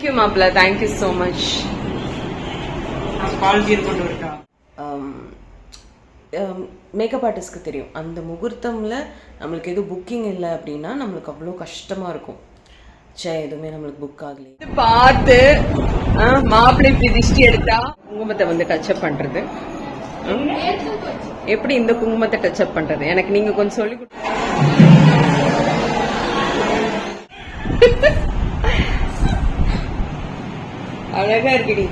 Thank you மாப்பிள்ள, thank you so much. Makeup ஆர்டிஸ்ட்க்கு தெரியும் அந்த முகூர்த்தமில் நம்மளுக்கு எதுவும் புக்கிங் இல்லை அப்படின்னா நம்மளுக்கு அவ்வளோ கஷ்டமாக இருக்கும். எதுவுமே நம்மளுக்கு புக் ஆகலை பார்த்து மாப்பிள்ளை இப்படி திஷ்டி எடுத்தா குங்குமத்தை வந்து டச்சப் பண்றது. எப்படி இந்த குங்குமத்தை டச்சப் பண்றது எனக்கு நீங்க கொஞ்சம் சொல்லி அழகா இருக்குடி.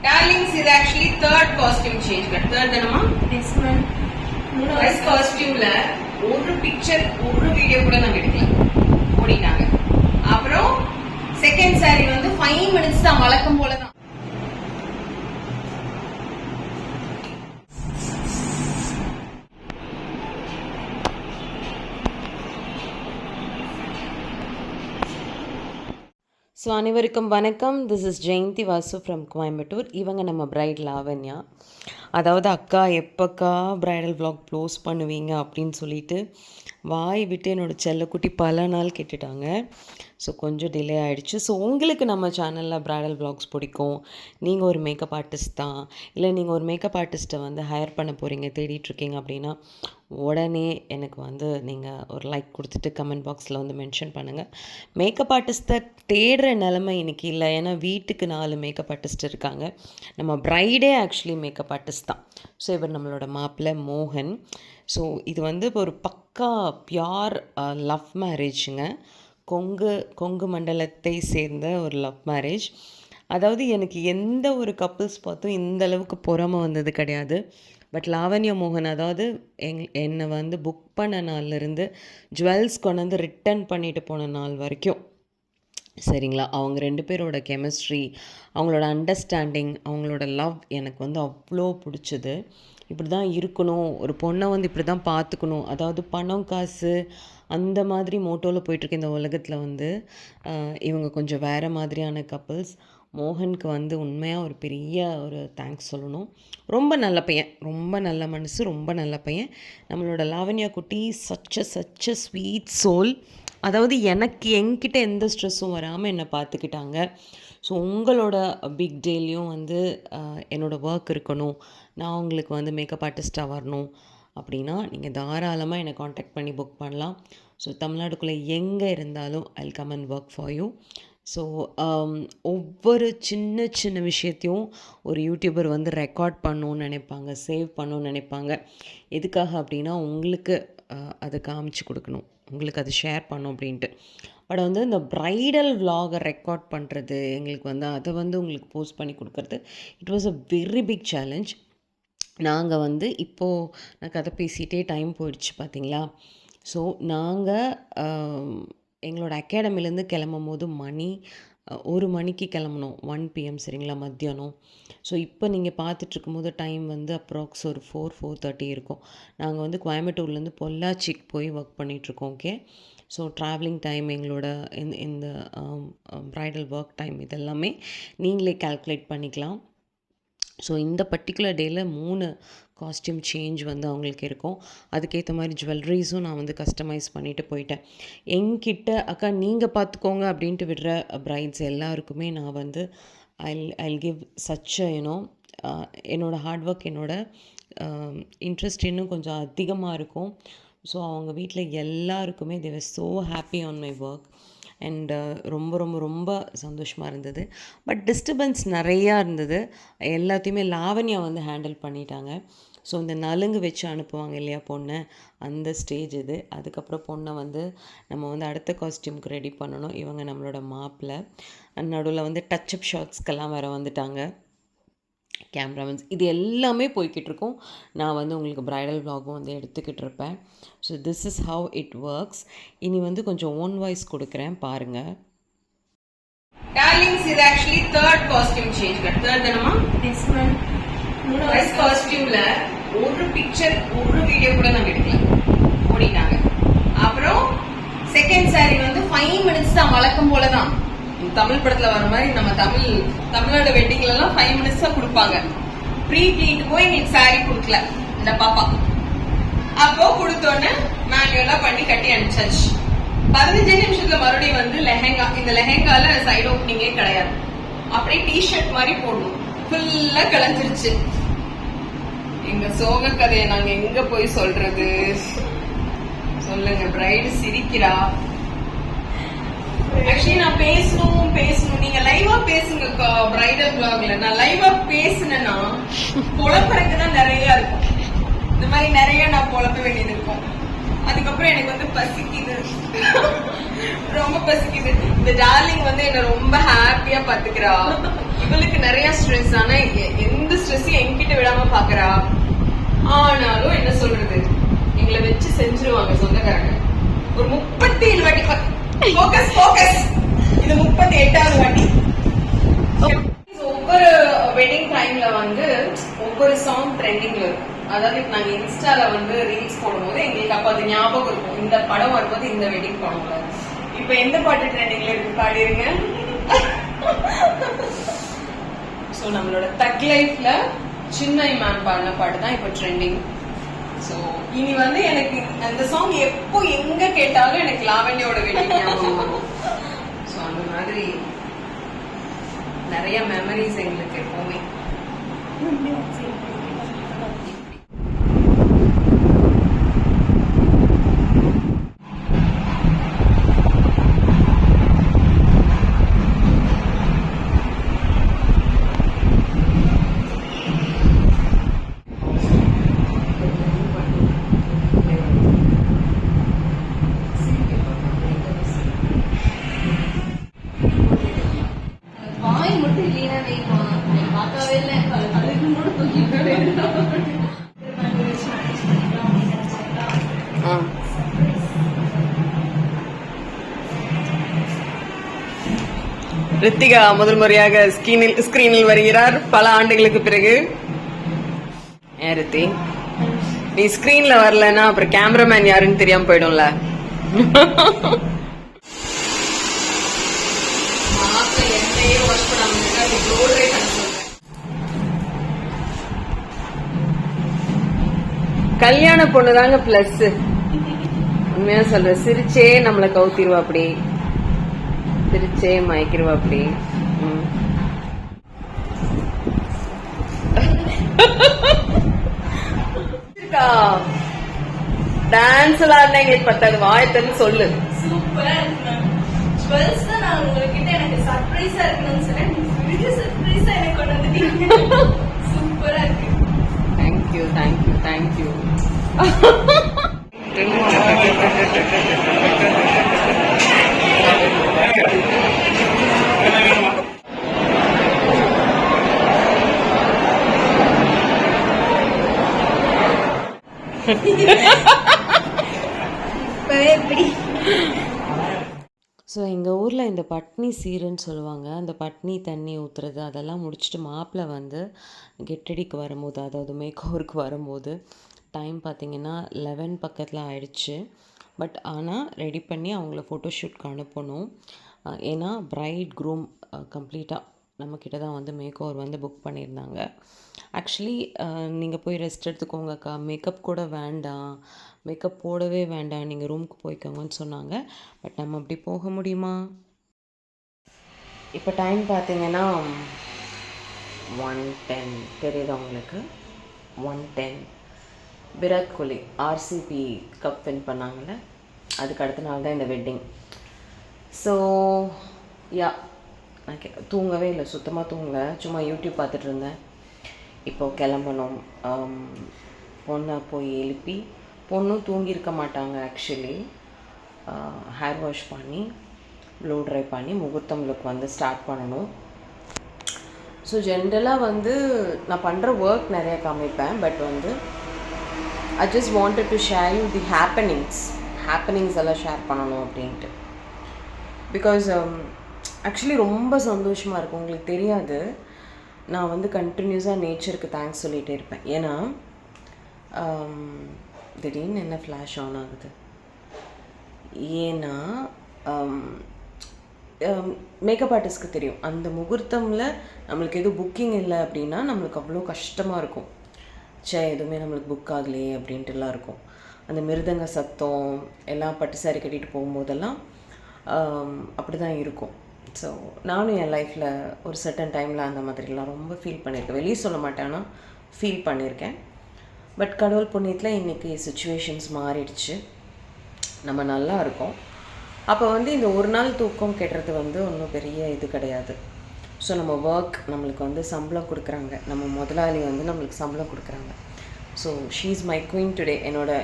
Darlings, இது actually third costume change. Third தானமா? Yes ma'am. First costumeல ஒரு பிக்சர் ஒரு வீடியோ கூட நாங்க எடுக்கல, ஓடிட்டாங்க. அப்புறம் செகண்ட் சாரி வந்து 5 minutes தான், வழக்கம் போலதான். ஸோ அனைவருக்கும் வணக்கம். This is Jayanthi Vasu from Coimbatore. இவங்க நம்ம பிரைட் லாவண்யா. அதாவது அக்கா எப்போக்கா ப்ரைடல் vlog க்ளோஸ் பண்ணுவீங்க அப்படின்னு சொல்லிட்டு வாய் விட்டு என்னோடய செல்லக்குட்டி பல நாள் கேட்டுட்டாங்க. ஸோ கொஞ்சம் டிலே ஆகிடுச்சு. ஸோ உங்களுக்கு நம்ம சேனலில் ப்ரைடல் vlogs பிடிக்கும், நீங்கள் ஒரு மேக்கப் ஆர்டிஸ்ட் தான், இல்லை நீங்கள் ஒரு மேக்கப் ஆர்டிஸ்ட்டை வந்து ஹையர் பண்ண போகிறீங்க, தேடிட்டுருக்கீங்க அப்படின்னா உடனே எனக்கு வந்து நீங்கள் ஒரு லைக் கொடுத்துட்டு கமெண்ட் பாக்ஸில் வந்து மென்ஷன் பண்ணுங்கள். மேக்கப் ஆர்டிஸ்ட்டை தேடுற நிலைமை இன்றைக்கி இல்லை. ஏன்னா வீட்டுக்கு 4 மேக்கப் ஆர்டிஸ்ட் இருக்காங்க. நம்ம ப்ரைடே ஆக்சுவலி மேக்கப் ஆர்டிஸ்ட் தான். ஸோ இவர் நம்மளோட மாப்பிள்ளை மோகன். ஸோ இது வந்து ஒரு பக்கா பியூர் லவ் மேரேஜுங்க. கொங்கு மண்டலத்தை சேர்ந்த ஒரு லவ் மேரேஜ். அதாவது எனக்கு எந்த ஒரு கப்புள்ஸ் பார்த்தும் இந்த அளவுக்கு பொறாமை வந்தது கிடையாது. பட் லாவண்யா மோகன் அதாவது என்னை வந்து புக் பண்ண நாள்லேருந்து ஜுவல்ஸ் கொண்டு வந்து ரிட்டன் பண்ணிட்டு போன நாள் வரைக்கும் சரிங்களா, அவங்க 2 பேரோட கெமிஸ்ட்ரி, அவங்களோட அண்டர்ஸ்டாண்டிங், அவங்களோட லவ் எனக்கு வந்து அவ்வளோ பிடிச்சது. இப்படி தான் இருக்கணும், ஒரு பொண்ணை வந்து இப்படி தான் பார்த்துக்கணும். அதாவது பணம் காசு அந்த மாதிரி மோட்டோவில் போயிட்டுருக்க இந்த உலகத்தில் வந்து இவங்க கொஞ்சம் வேறு மாதிரியான கப்புள்ஸ். மோகனுக்கு வந்து உண்மையாக ஒரு பெரிய ஒரு தேங்க்ஸ் சொல்லணும். ரொம்ப நல்ல பையன், ரொம்ப நல்ல மனசு, ரொம்ப நல்ல பையன். நம்மளோட லாவண்யா குட்டி சச் அ ஸ்வீட் சோல். அதாவது எனக்கு என்கிட்ட எந்த ஸ்ட்ரெஸ்ஸும் வராமல் என்னை பார்த்துக்கிட்டாங்க. ஸோ உங்களோட பிக் டேலையும் வந்து என்னோடய ஒர்க் இருக்கணும், நான் உங்களுக்கு வந்து மேக்கப் ஆர்டிஸ்ட்டாக வரணும் அப்படின்னா நீங்கள் தாராளமாக என்னை காண்டாக்ட் பண்ணி புக் பண்ணலாம். ஸோ தமிழ்நாடுக்குள்ளே எங்கே இருந்தாலும் I will come and work for you. So ஒவ்வொரு சின்ன விஷயத்தையும் ஒரு யூடியூபர் வந்து ரெக்கார்ட் பண்ணணுன்னு நினைப்பாங்க, சேவ் பண்ணணுன்னு நினைப்பாங்க. எதுக்காக அப்படின்னா உங்களுக்கு அதை காமிச்சு கொடுக்கணும், உங்களுக்கு அதை ஷேர் பண்ணணும் அப்படின்ட்டு. பட் வந்து இந்த ப்ரைடல் vlog-ஐ ரெக்கார்ட் பண்ணுறது எங்களுக்கு வந்து அதை வந்து உங்களுக்கு போஸ்ட் பண்ணி கொடுக்குறது it was a very big challenge. நாங்கள் வந்து இப்போது நான் கதை பேசிகிட்டே டைம் போயிடுச்சு பார்த்தீங்களா. ஸோ நாங்கள் எங்களோட அகாடமிலேருந்து கிளம்பும் போது 1 மணிக்கு கிளம்பணும், 1 PM சரிங்களா, மத்தியானம். ஸோ இப்போ நீங்கள் பார்த்துட்ருக்கும்போது டைம் வந்து அப்ராக்ஸ் ஒரு 4:30 இருக்கும். நாங்கள் வந்து கோயம்புத்தூர்லேருந்து பொள்ளாச்சிக்கு போய் ஒர்க் பண்ணிகிட்ருக்கோம். ஓகே, ஸோ ட்ராவலிங் டைம் எங்களோட இந்த ப்ரைடல் ஒர்க் டைம் இதெல்லாமே நீங்களே கால்குலேட் பண்ணிக்கலாம். ஸோ இந்த பர்டிகுலர் டேயில் 3 காஸ்டியூம் சேஞ்ச் வந்து அவங்களுக்கு இருக்கும். அதுக்கேற்ற மாதிரி ஜுவல்லரிஸும் நான் வந்து கஸ்டமைஸ் பண்ணிவிட்டு போயிட்டேன். என்கிட்ட அக்கா நீங்கள் பார்த்துக்கோங்க அப்படின்ட்டு விடுற ப்ரைட்ஸ் எல்லாருக்குமே நான் வந்து ஐல் கிவ் சச் என்னோடய ஹார்ட் ஒர்க், என்னோடய இன்ட்ரெஸ்ட் இன்னும் கொஞ்சம் அதிகமாக இருக்கும். ஸோ அவங்க வீட்டில் எல்லாருக்குமே they were so happy on my work and ரொம்ப சந்தோஷமாக இருந்தது. பட் டிஸ்டர்பன்ஸ் நிறையா இருந்தது. எல்லாத்தையுமே லாவண்யா வந்து ஹேண்டில் பண்ணிட்டாங்க. ஸோ இந்த நலுங்கு வச்சு அனுப்புவாங்க இல்லையா பொண்ணை, அந்த ஸ்டேஜ் இது. அதுக்கப்புறம் பொண்ணை வந்து நம்ம வந்து அடுத்த காஸ்டியூமுக்கு ரெடி பண்ணணும். இவங்க நம்மளோட மாப்பிள்ளை. நடுவில் வந்து டச்சப் ஷாட்ஸ்க்கெல்லாம் வேறு வந்துட்டாங்க கேமராமேன்ஸ். இது எல்லாமே போய்கிட்டு இருக்கும். நான் வந்து உங்களுக்கு ப்ரைடல் vlog-ம் வந்து எடுத்துக்கிட்டு இருப்பேன். So this is how it works. இனி வந்து கொஞ்சம் ஓன் வாய்ஸ் கொடுக்குறேன் பாருங்கள். டார்லிங்ஸ், இது actually third costume change. Third தானமா? Yes ma'am. ஃபர்ஸ்ட் காஸ்டியூம்ல ஒரு பிக்சர் ஒரு வீடியோ கூட நாங்கள் எடுக்கல, ஓடிட்டாங்க. அப்புறம் செகண்ட் சாரி வந்து 5 minutes தான், வழக்கம் போல தான். தமிழ் படத்துல வர மாதிரி நம்ம தமிழோட வெட்டிங்ல எல்லாம் 5 minutes தான் கொடுப்பாங்க. ப்ரீ ப்ளீட் போய் இன்னைக்கு சாரி கொடுக்கல இந்த பாப்பா. அப்போ கொடுத்தோன்னே மேனுவலா பண்ணி கட்டி அனுப்பிச்சாச்சு. 15 நிமிஷத்துல மறுபடியும் வந்து லெஹெங்கா. இந்த லெஹெங்கால சைடு ஓப்பனிங்கே கிடையாது, அப்படியே டிஷர்ட் மாதிரி போடணும். ஃபுல்லா கலந்துருச்சு. எங்க சோக கதையை நாங்க எங்க போய் சொல்றது சொல்லுங்க. பிரைடு சிரிக்கிறா. ஆக்சுவலி நான் பேசணும் நீங்க லைவா பேசுங்க பிரைடல் vlogல. நான் லைவா பேசுனேன்னா பொழப்பறதுதான் நிறைய இருக்கும். இந்த மாதிரி நிறைய நான் பொழப்ப வேண்டியது இருக்கும். அதுக்கப்புறம் எனக்கு வந்து பசிக்குது, ரொம்ப பசிக்குது. இந்த டார்லிங் வந்து என்ன ரொம்ப ஹாப்பியா பாத்துக்கிறா. இவளுக்கு நிறைய ஸ்ட்ரெஸ், ஆனா எந்த ஸ்ட்ரெஸ்ஸையும் என்கிட்ட விடாம பாக்குறா. ஆனாலும் என்ன சொல்றது, எங்களை வச்சு செஞ்சிருவாங்க சொந்தக்காரங்க. ஒரு 37 வாட்டி போக்கஸ் இது 38வது வாட்டி. ஒவ்வொரு வெட்டிங் டைம்ல வந்து ஒவ்வொரு சாங் ட்ரெண்டிங்ல இருக்கும். அதாவது இப்ப நாங்க இன்ஸ்டால வந்து ரீல்ஸ் போடும்போது எங்களுக்கு அப்ப அது ஞாபகம் இருக்கும். இந்த படம் வரும்போது இந்த வெட்டிங் படம். இப்ப எந்த பாட்டு ட்ரெண்டிங்ல இருக்கு பாடிருங்க. சோ நம்மளோட தக் லைஃப்ல சின்ன மேம் பாடின பாட்டு தான் இப்ப ட்ரெண்டிங். சோ இனி வந்து எனக்கு அந்த சாங் எப்போ எங்க கேட்டாலும் எனக்கு லாவண்யோட வெட்டிங் ஞாபகம் வரும். சோ அந்த மாதிரி நிறைய மெமரிஸ் எங்களுக்கு எப்பவுமே. ரித்திகா முதல் முறையாக ஸ்கிரீனில் வருகிறார் பல ஆண்டுகளுக்கு பிறகு. ரித்தி, நீ ஸ்கிரீன்ல வரலன்னா அப்புறம் கேமராமேன் யாருன்னு தெரியாம போயிடும்ல. கல்யாண பொண்ணுதாங்க பிளஸ். உண்மையா சொல்ற, சிரிச்சே நம்மள கவுத்திருவா, அப்படி சிரிச்சே மயக்கிருவா அப்படி. டான்ஸ் எல்லாம் எங்களுக்கு பத்தாது, வாயத்தன்னு சொல்லு. சூப்பரா இருக்கு. நான் உங்ககிட்ட எனக்கு சர்ப்ரைஸா இருக்கணும்னு சொன்னேன். சர்ப்ரைஸா எனக்கு கொண்டு வந்துட்டீங்க. சூப்பரா இருக்கு. தேங்க்யூ. ஸோ எங்கள் ஊரில் இந்த பட்னி சீருன்னு சொல்லுவாங்க. அந்த பட்னி தண்ணி ஊற்றுறது அதெல்லாம் முடிச்சுட்டு மாப்பிள்ளை வந்து கெட்டடிக்கு வரும்போது, அதாவது மேக்கோவருக்கு வரும்போது டைம் பார்த்திங்கன்னா 11 பக்கத்தில் ஆயிடுச்சு. பட் ஆனால் ரெடி பண்ணி அவங்கள ஃபோட்டோஷூட்க்கு அனுப்பணும். ஏன்னா பிரைட் க்ரூம் கம்ப்ளீட்டாக நம்மக்கிட்ட தான் வந்து மேக்கோவர் வந்து புக் பண்ணியிருந்தாங்க. ஆக்சுவலி நீங்கள் போய் ரெஸ்ட் எடுத்துக்கோங்கக்கா, மேக்கப் கூட வேண்டாம், மேக்கப் போடவே வேண்டாம், நீங்கள் ரூமுக்கு போய்க்கோங்கன்னு சொன்னாங்க. பட் நம்ம அப்படி போக முடியுமா? இப்போ டைம் பார்த்தீங்கன்னா 1:10 தெரியுது அவங்களுக்கு. 1:10 Virat Kohli RCB cup win பண்ணாங்கள்ல, அதுக்கு அடுத்த நாள் தான் இந்த வெட்டிங். ஸோ யா, நான் தூங்கவே இல்லை, சுத்தமாக தூங்கல, சும்மா யூடியூப் பார்த்துட்டு இருந்தேன். இப்போது கிளம்பணும். பொண்ணை போய் எழுப்பி, பொண்ணும் தூங்கியிருக்க மாட்டாங்க ஆக்சுவலி, ஹேர் வாஷ் பண்ணி ப்ளூ ட்ரை பண்ணி முகூர்த்தம் லுக் வந்து ஸ்டார்ட் பண்ணணும். ஸோ ஜென்ரலாக வந்து நான் பண்ணுற ஒர்க் நிறையா காமிப்பேன். பட் வந்து I just wanted to share you the happenings எல்லாம் ஷேர் பண்ணணும் அப்படின்ட்டு. பிகாஸ் ஆக்சுவலி ரொம்ப சந்தோஷமாக இருக்கும். உங்களுக்கு தெரியாது, நான் வந்து கண்டினியூஸாக நேச்சருக்கு தேங்க்ஸ் சொல்லிகிட்டே இருப்பேன். ஏன்னா திடீர்னு என்ன ஃப்ளாஷ் ஆன் ஆகுது, ஏன்னா மேக்கப் ஆர்டிஸ்ட்க்கு தெரியும், அந்த முகூர்த்தமில் நம்மளுக்கு எதுவும் புக்கிங் இல்லை அப்படின்னா நம்மளுக்கு அவ்வளோ கஷ்டமாக இருக்கும். எதுவுமே நம்மளுக்கு புக் ஆகலையே அப்படின்ட்டுலாம் இருக்கும். அந்த மிருதங்க சத்தம் எல்லாம் பட்டு சாரி கட்டிட்டு போகும்போதெல்லாம் அப்படி தான் இருக்கும். ஸோ நானும் என் லைஃப்பில் ஒரு சர்டன் டைமில் அந்த மாதிரிலாம் ரொம்ப ஃபீல் பண்ணியிருக்கேன். வெளியே சொல்ல மாட்டேன், ஆனால் ஃபீல் பண்ணியிருக்கேன். பட் கடவுள் புண்ணியத்தில் இன்றைக்கி சுச்சுவேஷன்ஸ் மாறிடுச்சு, நம்ம நல்லா இருக்கோம். அப்போ வந்து இந்த ஒரு நாள் தூக்கம் கெட்டுறது வந்து ஒன்றும் பெரிய இது கிடையாது. ஸோ நம்ம ஒர்க் நம்மளுக்கு வந்து சம்பளம் கொடுக்குறாங்க, நம்ம முதலாளி வந்து நம்மளுக்கு சம்பளம் கொடுக்குறாங்க. So she is my queen today.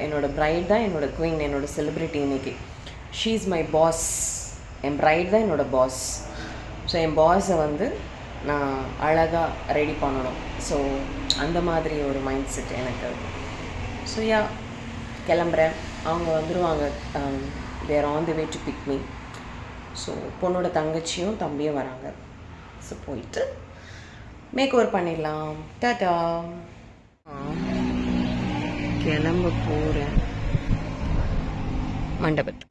என்னோட பிரைட் தான் என்னோடய குவீன், என்னோடய செலிப்ரிட்டி இன்றைக்கி. She is my boss. என் பிரைட் தான் என்னோடய பாஸ். ஸோ என் பாஸை வந்து நான் அழகாக ரெடி பண்ணணும். ஸோ அந்த மாதிரி ஒரு மைண்ட் செட் எனக்கு. ஸோ யா, கிளம்புறேன். அவங்க வந்துடுவாங்க. They're on the way to pick me. So பொண்ணோட தங்கச்சியும் தம்பியும் வராங்க. ஸோ போயிட்டு மேக் ஓவர் பண்ணிடலாம். டாடா. கிளம்ப போகிறேன் மண்டபத்து.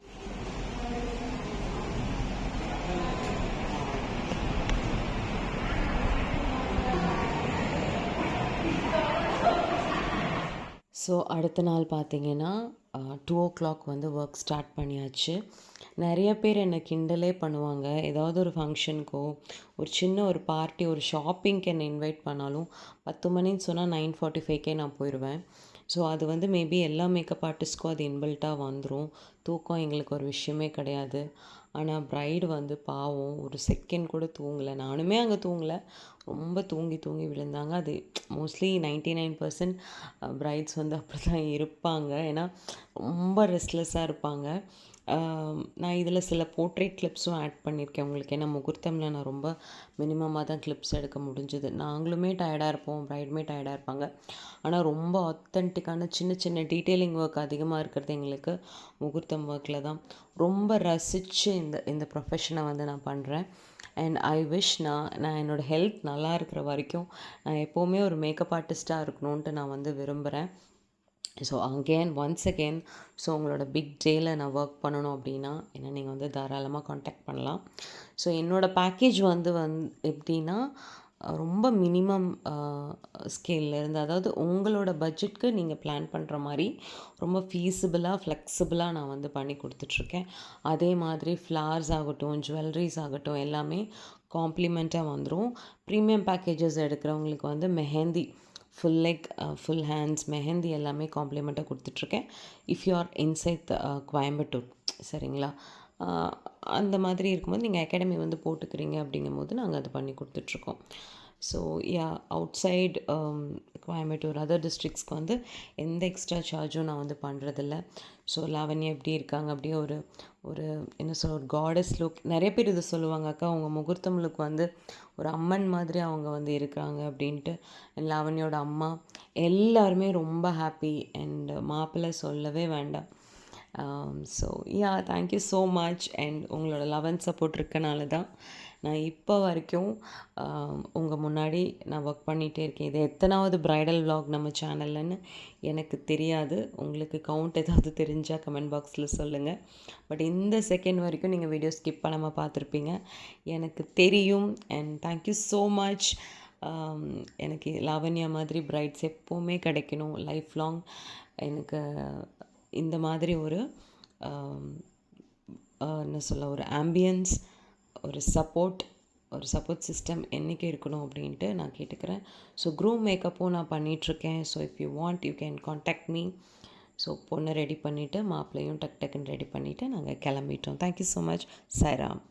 ஸோ அடுத்த நாள் பார்த்திங்கன்னா 2 o'clock வந்து ஒர்க் ஸ்டார்ட் பண்ணியாச்சு. நிறைய பேர் என்னை கிண்டலே பண்ணுவாங்க. ஏதாவது ஒரு ஃபங்க்ஷனுக்கோ ஒரு சின்ன ஒரு பார்ட்டி ஒரு ஷாப்பிங்க்கு என்னை இன்வைட் பண்ணாலும் 10 மணின்னு சொன்னால் 9:45 நான் போயிடுவேன். ஸோ அது வந்து மேபி எல்லா மேக்கப் ஆர்டிஸ்ட்க்கும் அது இன்பில்ட்டாக வந்துடும். தூக்கம் எங்களுக்கு ஒரு விஷயமே கிடையாது. ஆனால் ப்ரைடு வந்து பாவம் ஒரு செகண்ட் கூட தூங்கலை. நானுமே அங்கே தூங்கலை, ரொம்ப தூங்கி விழுந்தாங்க. அது மோஸ்ட்லி 99% ப்ரைட்ஸ் வந்து அப்படி தான் இருப்பாங்க. ஏன்னா ரொம்ப ரெஸ்ட்லெஸ்ஸாக இருப்பாங்க. நான் இதில் சில போர்ட்ரேட் கிளிப்ஸும் ஆட் பண்ணியிருக்கேன் உங்களுக்கு. ஏன்னா முகூர்த்தமில் நான் ரொம்ப மினிமமாக தான் கிளிப்ஸ் எடுக்க முடிஞ்சுது. நாங்களுமே டயர்டாக இருப்போம், ப்ரைடுமே டயர்டாக இருப்பாங்க. ஆனால் ரொம்ப ஆத்தென்டிக்கான சின்ன டீட்டெயிலிங் ஒர்க் அதிகமாக இருக்கிறது எங்களுக்கு முகூர்த்தம் ஒர்க்கில் தான். ரொம்ப ரசித்து இந்த ப்ரொஃபஷனை வந்து நான் பண்ணுறேன். அண்ட் ஐ விஷ் நான் என்னோடய ஹெல்த் நல்லா இருக்கிற வரைக்கும் நான் எப்போவுமே ஒரு மேக்கப் ஆர்டிஸ்ட்டாக இருக்கணுன்ட்டு நான் வந்து விரும்புகிறேன். ஸோ ஒன்ஸ் அகெயின் ஸோ உங்களோட பிக் டேயில் நான் ஒர்க் பண்ணணும் அப்படின்னா என்ன நீங்கள் வந்து தாராளமாக காண்டாக்ட் பண்ணலாம். ஸோ என்னோடய பேக்கேஜ் வந்து எப்படின்னா ரொம்ப மினிமம் ஸ்கேல்லேருந்து, அதாவது உங்களோட பட்ஜெட்க்கு நீங்கள் பிளான் பண்ணுற மாதிரி ரொம்ப ஃபீஸிபிளாக ஃப்ளெக்சிபிளாக நான் வந்து பண்ணி கொடுத்துட்ருக்கேன். அதே மாதிரி ஃப்ளார்ஸ் ஆகட்டும், ஜுவல்லரிஸ் ஆகட்டும் எல்லாமே காம்ப்ளிமெண்ட்டாக வந்துடும். ப்ரீமியம் பேக்கேஜஸ் எடுக்கிறவங்களுக்கு வந்து mehndi full leg full hands mehndi எல்லாமே காம்ப்ளிமெண்ட்டாக கொடுத்துட்ருக்கேன். If you are inside Coimbatore, சரிங்களா? அந்த மாதிரி இருக்கும்போது நீங்கள் அகாடமி வந்து போட்டுக்கிறீங்க அப்படிங்கும்போது நாங்கள் அது பண்ணி கொடுத்துட்ருக்கோம். So yeah, outside Coimbatore other டிஸ்ட்ரிக்ஸ்க்கு வந்து எந்த எக்ஸ்ட்ரா சார்ஜும் நான் வந்து பண்ணுறதில்ல. ஸோ லாவண்யா எப்படி இருக்காங்க, அப்படியே ஒரு என்ன சொல்ல ஒரு காடஸ் லுக். நிறைய பேர் இது சொல்லுவாங்க, அக்கா உங்கள் முகூர்த்தம் லுக் வந்து ஒரு அம்மன் மாதிரி அவங்க வந்து இருக்காங்க அப்படின்ட்டு. லாவண்யோட அம்மா எல்லாருமே ரொம்ப ஹாப்பி. அண்ட் மாப்பிள்ளை சொல்லவே வேண்டாம். So yeah, thank you so much. And உங்களோட லவ் அண்ட் சப்போர்ட் இருக்கனால தான் நான் இப்போ வரைக்கும் உங்கள் முன்னாடி நான் ஒர்க் பண்ணிகிட்டே இருக்கேன். இது எத்தனாவது ப்ரைடல் விலாக் நம்ம சேனல்லன்னு எனக்கு தெரியாது. உங்களுக்கு கவுண்ட் ஏதாவது தெரிஞ்சால் கமெண்ட் பாக்ஸில் சொல்லுங்கள். பட் இந்த செகண்ட் வரைக்கும் நீங்கள் வீடியோ ஸ்கிப் பண்ணாமல் பார்த்துருப்பீங்க, எனக்கு தெரியும். And thank you so much. எனக்கு லாவண்யா மாதிரி ப்ரைட்ஸ் எப்போவுமே கிடைக்கணும் லைஃப் லாங். எனக்கு இந்த மாதிரி ஒரு என்ன சொல்ல ஒரு ஆம்பியன்ஸ், ஒரு சப்போர்ட் சிஸ்டம் என்றைக்கு இருக்கணும் அப்படின்ட்டு நான் கேட்டுக்கிறேன். ஸோ க்ரூம் மேக்கப்பும் நான் பண்ணிகிட்ருக்கேன். So if you want you can contact me. So பொண்ணை ரெடி பண்ணிவிட்டு மாப்பிள்ளையும் டக்குன்னு ரெடி பண்ணிவிட்டு நாங்கள் கிளம்பிட்டோம். Thank you so much. சாய்ராம்.